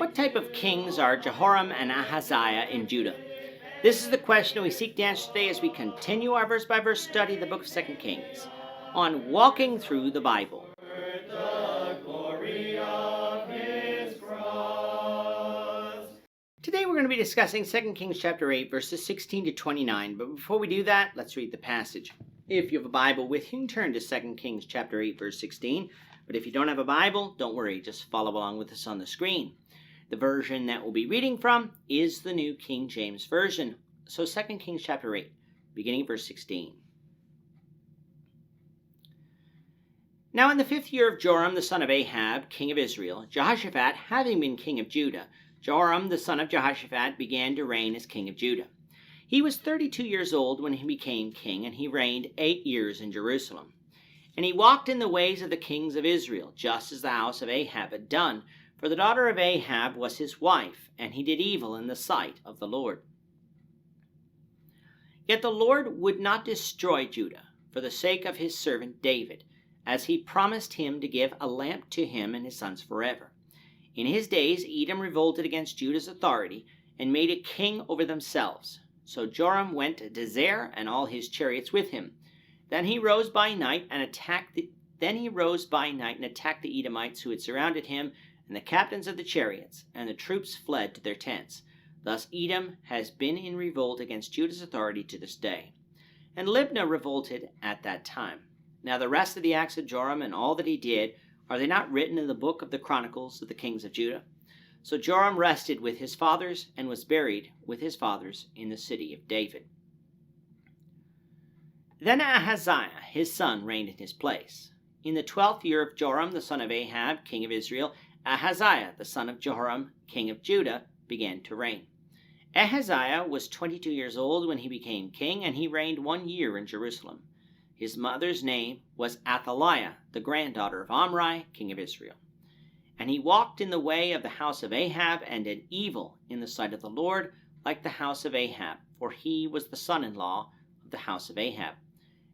What type of kings are Jehoram and Ahaziah in Judah? This is the question we seek to answer today as we continue our verse-by-verse study of the book of 2 Kings on Walking Through the Bible. Today we're going to be discussing 2 Kings chapter 8, verses 16 to 29, but before we do that, let's read the passage. If you have a Bible with you, turn to 2 Kings chapter 8, verse 16, but if you don't have a Bible, don't worry, just follow along with us on the screen. The version that we'll be reading from is the New King James Version. So 2 Kings chapter 8, beginning verse 16. Now in the 5th year of Joram the son of Ahab, king of Israel, Jehoshaphat having been king of Judah, Joram the son of Jehoshaphat began to reign as king of Judah. He was 32 years old when he became king, and he reigned 8 years in Jerusalem. And he walked in the ways of the kings of Israel, just as the house of Ahab had done, for the daughter of Ahab was his wife, and he did evil in the sight of the Lord. Yet the Lord would not destroy Judah for the sake of his servant David, as he promised him to give a lamp to him and his sons forever. In his days Edom revolted against Judah's authority and made a king over themselves. So Joram went to Dezer and all his chariots with him. Then he rose by night and attacked the Edomites who had surrounded him, and the captains of the chariots, and the troops fled to their tents. Thus Edom has been in revolt against Judah's authority to this day. And Libnah revolted at that time. Now the rest of the acts of Joram and all that he did, are they not written in the book of the Chronicles of the kings of Judah? So Joram rested with his fathers, and was buried with his fathers in the city of David. Then Ahaziah his son reigned in his place. In the 12th year of Joram the son of Ahab, king of Israel, Ahaziah the son of Jehoram, king of Judah, began to reign. Ahaziah was 22 years old when he became king, and he reigned 1 year in Jerusalem. His mother's name was Athaliah, the granddaughter of Omri, king of Israel. And he walked in the way of the house of Ahab, and did evil in the sight of the Lord, like the house of Ahab, for he was the son-in-law of the house of Ahab.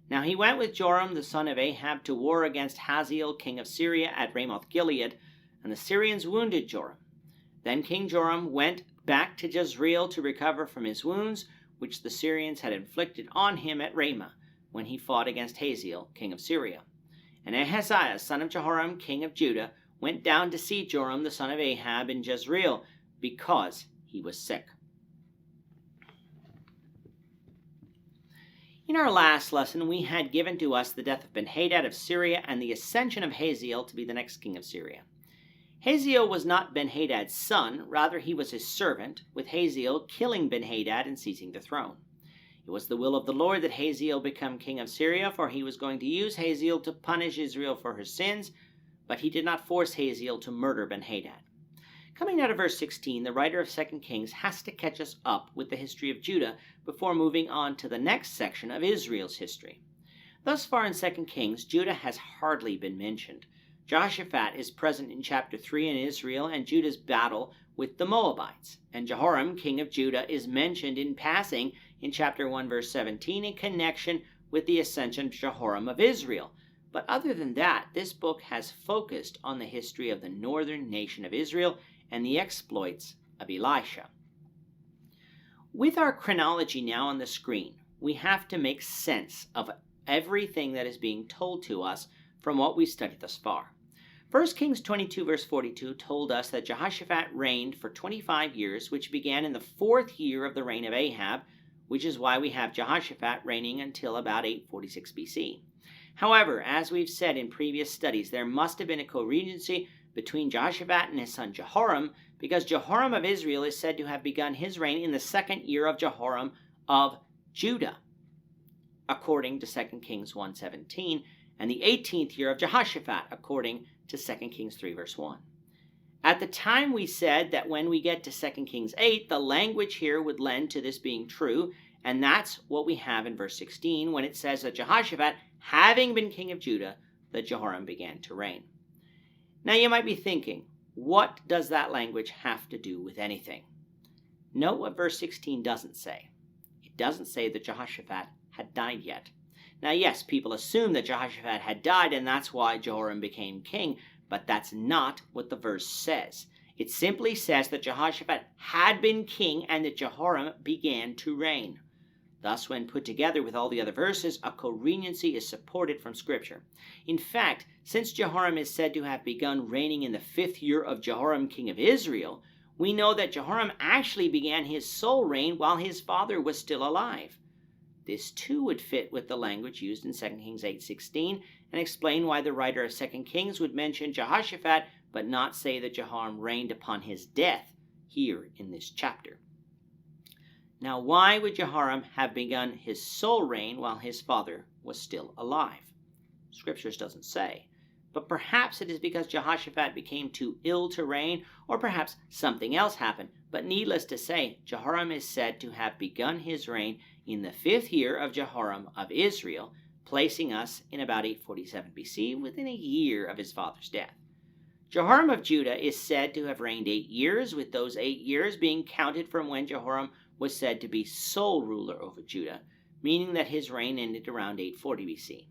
Now he went with Joram the son of Ahab to war against Hazael, king of Syria, at Ramoth-Gilead, and the Syrians wounded Joram. Then King Joram went back to Jezreel to recover from his wounds, which the Syrians had inflicted on him at Ramah, when he fought against Hazael, king of Syria. And Ahaziah, son of Jehoram, king of Judah, went down to see Joram the son of Ahab in Jezreel, because he was sick. In our last lesson, we had given to us the death of Ben-Hadad of Syria and the ascension of Hazael to be the next king of Syria. Hazael was not Ben-Hadad's son, rather he was his servant, with Hazael killing Ben-Hadad and seizing the throne. It was the will of the Lord that Hazael become king of Syria, for he was going to use Hazael to punish Israel for her sins, but he did not force Hazael to murder Ben-Hadad. Coming out of verse 16, the writer of 2 Kings has to catch us up with the history of Judah before moving on to the next section of Israel's history. Thus far in 2 Kings, Judah has hardly been mentioned. Jehoshaphat is present in chapter 3 in Israel and Judah's battle with the Moabites, and Jehoram, king of Judah, is mentioned in passing in chapter 1, verse 17 in connection with the ascension of Jehoram of Israel. But other than that, this book has focused on the history of the northern nation of Israel and the exploits of Elisha. With our chronology now on the screen, we have to make sense of everything that is being told to us from what we've studied thus far. 1 Kings 22 verse 42 told us that Jehoshaphat reigned for 25 years, which began in the 4th year of the reign of Ahab, which is why we have Jehoshaphat reigning until about 846 BC. However, as we've said in previous studies, there must have been a co-regency between Jehoshaphat and his son Jehoram, because Jehoram of Israel is said to have begun his reign in the 2nd year of Jehoram of Judah, according to 2 Kings 1:17, and the 18th year of Jehoshaphat, according to 2 Kings 3 verse 1. At the time we said that when we get to 2 Kings 8, the language here would lend to this being true, and that's what we have in verse 16 when it says that Jehoshaphat, having been king of Judah, that Jehoram began to reign. Now you might be thinking, what does that language have to do with anything? Note what verse 16 doesn't say. It doesn't say that Jehoshaphat had died yet. Now, yes, people assume that Jehoshaphat had died, and that's why Jehoram became king, but that's not what the verse says. It simply says that Jehoshaphat had been king and that Jehoram began to reign. Thus, when put together with all the other verses, a corenancy is supported from Scripture. In fact, since Jehoram is said to have begun reigning in the 5th year of Jehoram, king of Israel, we know that Jehoram actually began his sole reign while his father was still alive. This too would fit with the language used in 2 Kings 8:16 and explain why the writer of 2 Kings would mention Jehoshaphat but not say that Jehoram reigned upon his death here in this chapter. Now, why would Jehoram have begun his sole reign while his father was still alive? Scriptures doesn't say, but perhaps it is because Jehoshaphat became too ill to reign, or perhaps something else happened. But needless to say, Jehoram is said to have begun his reign in the 5th year of Jehoram of Israel, placing us in about 847 BC, within a year of his father's death. Jehoram of Judah is said to have reigned 8 years, with those 8 years being counted from when Jehoram was said to be sole ruler over Judah, meaning that his reign ended around 840 BC.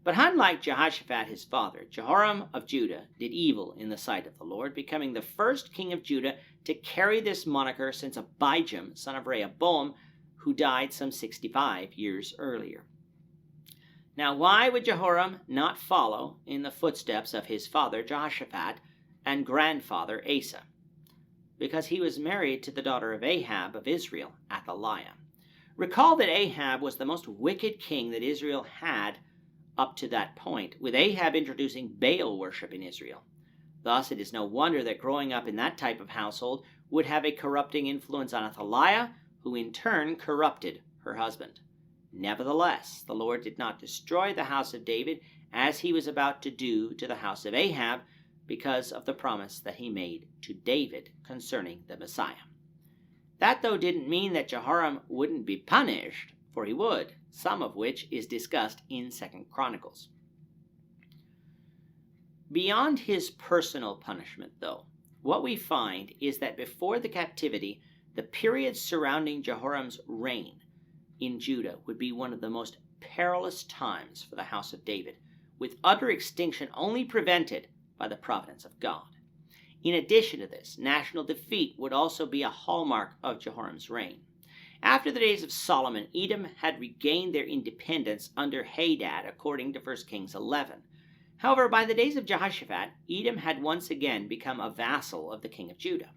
But unlike Jehoshaphat his father, Jehoram of Judah did evil in the sight of the Lord, becoming the first king of Judah to carry this moniker since Abijam, son of Rehoboam, who died some 65 years earlier. Now, why would Jehoram not follow in the footsteps of his father Jehoshaphat and grandfather Asa? Because he was married to the daughter of Ahab of Israel, Athaliah. Recall that Ahab was the most wicked king that Israel had up to that point, with Ahab introducing Baal worship in Israel. Thus, it is no wonder that growing up in that type of household would have a corrupting influence on Athaliah, who in turn corrupted her husband. Nevertheless, the Lord did not destroy the house of David as he was about to do to the house of Ahab, because of the promise that he made to David concerning the Messiah. That, though, didn't mean that Jehoram wouldn't be punished, for he would, some of which is discussed in 2 Chronicles. Beyond his personal punishment, though, what we find is that before the captivity, the period surrounding Jehoram's reign in Judah would be one of the most perilous times for the house of David, with utter extinction only prevented by the providence of God. In addition to this, national defeat would also be a hallmark of Jehoram's reign. After the days of Solomon, Edom had regained their independence under Hadad, according to 1 Kings 11. However, by the days of Jehoshaphat, Edom had once again become a vassal of the king of Judah.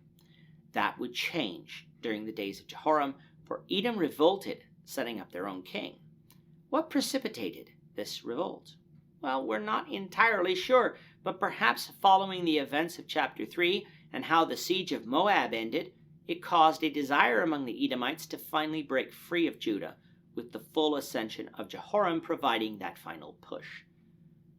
That would change during the days of Jehoram, for Edom revolted, setting up their own king. What precipitated this revolt? Well, we're not entirely sure, but perhaps following the events of chapter 3 and how the siege of Moab ended, it caused a desire among the Edomites to finally break free of Judah, with the full ascension of Jehoram providing that final push.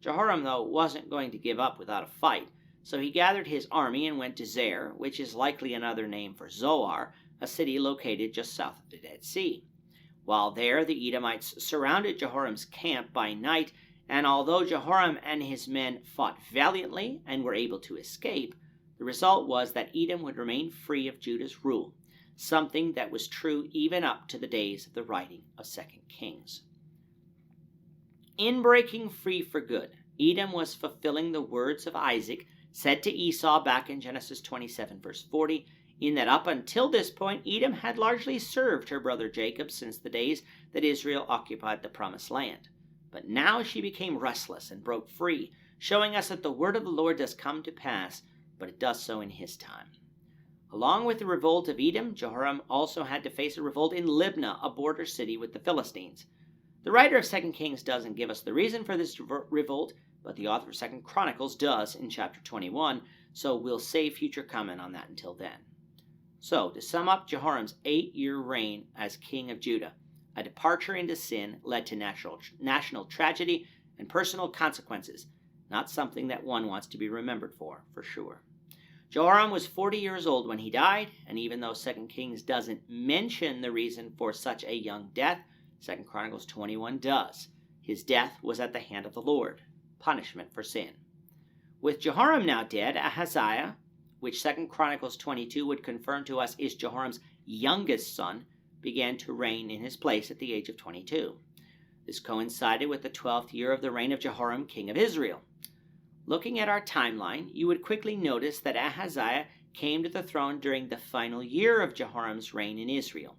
Jehoram, though, wasn't going to give up without a fight, so he gathered his army and went to Zer, which is likely another name for Zoar, a city located just south of the Dead Sea. While there, the Edomites surrounded Jehoram's camp by night, and although Jehoram and his men fought valiantly and were able to escape, the result was that Edom would remain free of Judah's rule, something that was true even up to the days of the writing of 2 Kings. In breaking free for good, Edom was fulfilling the words of Isaac said to Esau back in Genesis 27, verse 40, in that up until this point, Edom had largely served her brother Jacob since the days that Israel occupied the Promised Land. But now she became restless and broke free, showing us that the word of the Lord does come to pass, but it does so in his time. Along with the revolt of Edom, Jehoram also had to face a revolt in Libnah, a border city with the Philistines. The writer of 2 Kings doesn't give us the reason for this revolt, but the author of 2 Chronicles does in chapter 21, so we'll save future comment on that until then. So, to sum up Jehoram's 8-year reign as king of Judah, a departure into sin led to national tragedy and personal consequences, not something that one wants to be remembered for sure. Jehoram was 40 years old when he died, and even though 2 Kings doesn't mention the reason for such a young death, 2 Chronicles 21 does. His death was at the hand of the Lord, punishment for sin. With Jehoram now dead, Ahaziah, which 2 Chronicles 22 would confirm to us is Jehoram's youngest son, began to reign in his place at the age of 22. This coincided with the 12th year of the reign of Jehoram, king of Israel. Looking at our timeline, you would quickly notice that Ahaziah came to the throne during the final year of Jehoram's reign in Israel.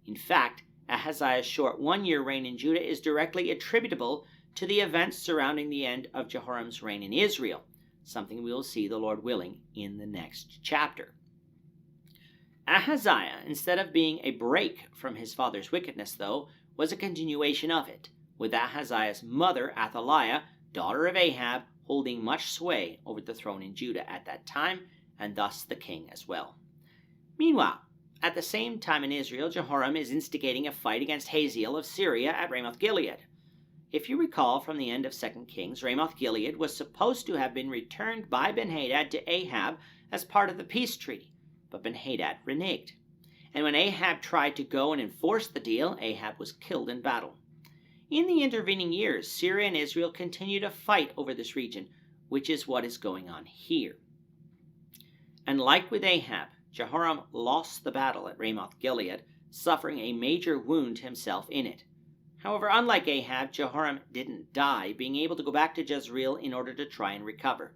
In fact, Ahaziah's short one-year reign in Judah is directly attributable to the events surrounding the end of Jehoram's reign in Israel, something we will see, the Lord willing, in the next chapter. Ahaziah, instead of being a break from his father's wickedness, though, was a continuation of it, with Ahaziah's mother, Athaliah, daughter of Ahab, holding much sway over the throne in Judah at that time, and thus the king as well. Meanwhile, at the same time in Israel, Jehoram is instigating a fight against Hazael of Syria at Ramoth-Gilead. If you recall from the end of 2 Kings, Ramoth-Gilead was supposed to have been returned by Ben-Hadad to Ahab as part of the peace treaty, but Ben-Hadad reneged. And when Ahab tried to go and enforce the deal, Ahab was killed in battle. In the intervening years, Syria and Israel continue to fight over this region, which is what is going on here. And like with Ahab, Jehoram lost the battle at Ramoth-Gilead, suffering a major wound himself in it. However, unlike Ahab, Jehoram didn't die, being able to go back to Jezreel in order to try and recover.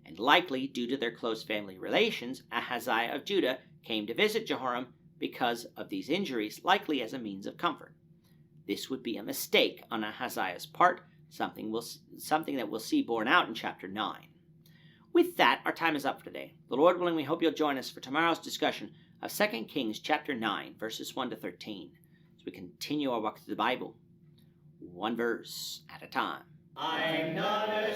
And likely, due to their close family relations, Ahaziah of Judah came to visit Jehoram because of these injuries, likely as a means of comfort. This would be a mistake on Ahaziah's part, something that we'll see borne out in chapter 9. With that, our time is up for today. The Lord willing, we hope you'll join us for tomorrow's discussion of 2 Kings chapter 9, verses 1 to 13, as we continue our walk through the Bible, one verse at a time.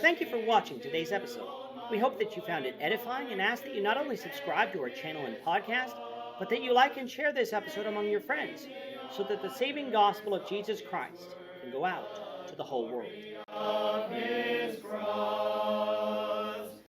Thank you for watching today's episode. We hope that you found it edifying and ask that you not only subscribe to our channel and podcast, but that you like and share this episode among your friends, so that the saving gospel of Jesus Christ can go out to the whole world.